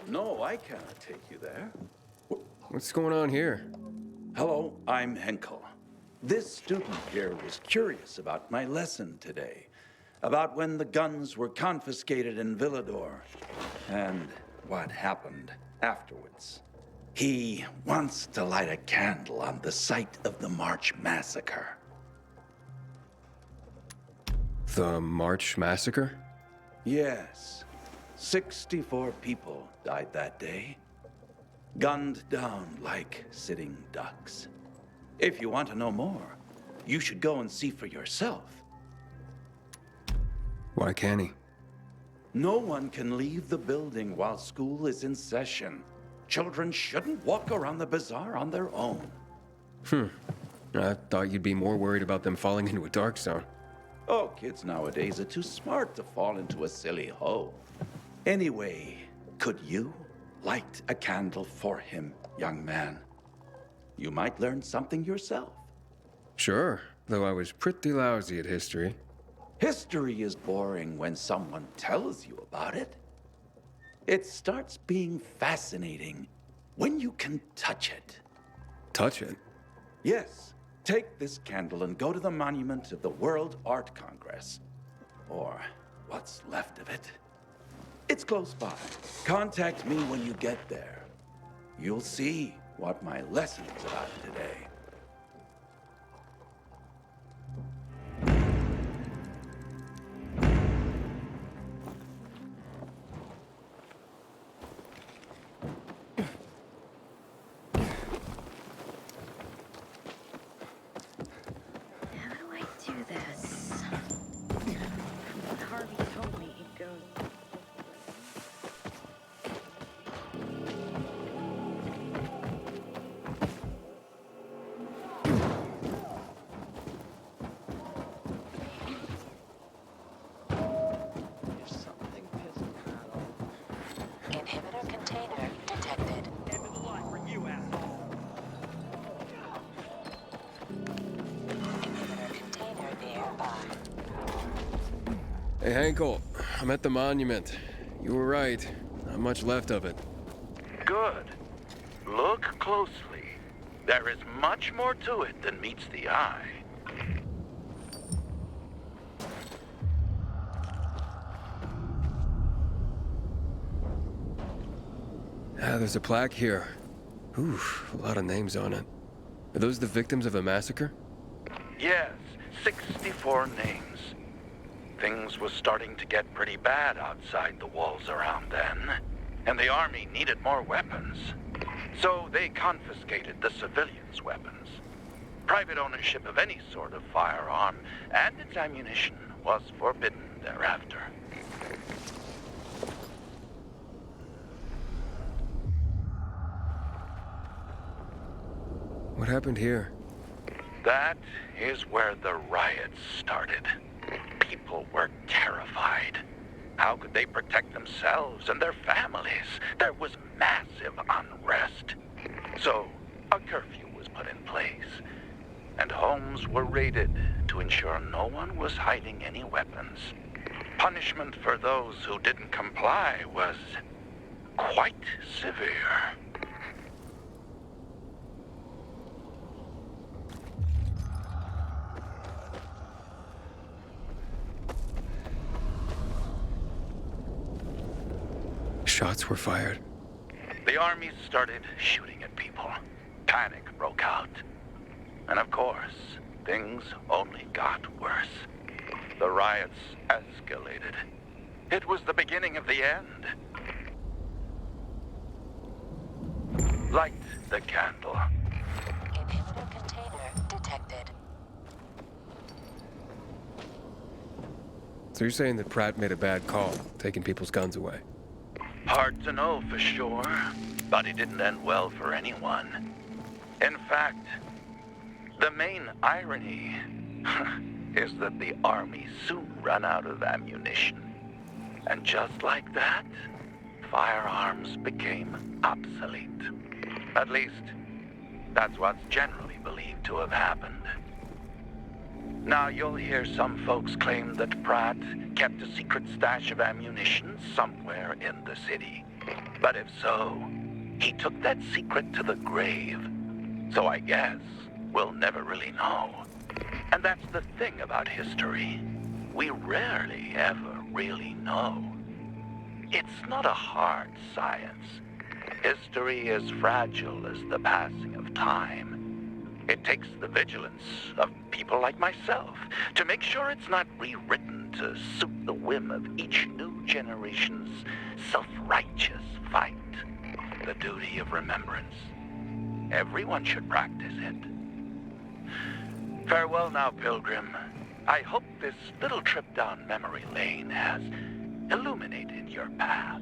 No, I cannot take you there. What's going on here? Hello, I'm Henkel. This student here was curious about my lesson today, about when the guns were confiscated in Villador, and what happened afterwards. He wants to light a candle on the site of the March Massacre. The March Massacre? Yes, 64 people died that day, gunned down like sitting ducks. If you want to know more, you should go and see for yourself. Why can't he? No one can leave the building while school is in session. Children shouldn't walk around the bazaar on their own. I thought you'd be more worried about them falling into a dark zone. Oh, kids nowadays are too smart to fall into a silly hole. Anyway, could you light a candle for him, young man? You might learn something yourself. Sure, though I was pretty lousy at history. History is boring when someone tells you about it. It starts being fascinating when you can touch it. Touch it? Yes, take this candle and go to the monument of the World Art Congress. Or what's left of it. It's close by. Contact me when you get there. You'll see what my lesson's about today. How do I do this? Harvey told me he'd go. Inhibitor container detected. End of the line for you, asshole. Inhibitor container nearby. Hey, Henkel, I'm at the monument. You were right. Not much left of it. Good. Look closely. There is much more to it than meets the eye. There's a plaque here. Oof, a lot of names on it. Are those the victims of a massacre? Yes, 64 names. Things was starting to get pretty bad outside the walls around then, and the army needed more weapons. So they confiscated the civilians' weapons. Private ownership of any sort of firearm and its ammunition was forbidden thereafter. What happened here? That is where the riots started. People were terrified. How could they protect themselves and their families? There was massive unrest. So, a curfew was put in place, and homes were raided to ensure no one was hiding any weapons. Punishment for those who didn't comply was quite severe. Shots were fired. The army started shooting at people. Panic broke out. And of course, things only got worse. The riots escalated. It was the beginning of the end. Light the candle. Inhibitor container detected. So you're saying that Pratt made a bad call, taking people's guns away? Hard to know for sure, but it didn't end well for anyone. In fact, the main irony is that the army soon ran out of ammunition. And just like that, firearms became obsolete. At least, that's what's generally believed to have happened. Now, you'll hear some folks claim that Pratt kept a secret stash of ammunition somewhere in the city. But if so, he took that secret to the grave. So I guess we'll never really know. And that's the thing about history. We rarely ever really know. It's not a hard science. History is fragile as the passing of time. It takes the vigilance of people like myself to make sure it's not rewritten to suit the whim of each new generation's self-righteous fight. The duty of remembrance. Everyone should practice it. Farewell now, Pilgrim. I hope this little trip down memory lane has illuminated your path.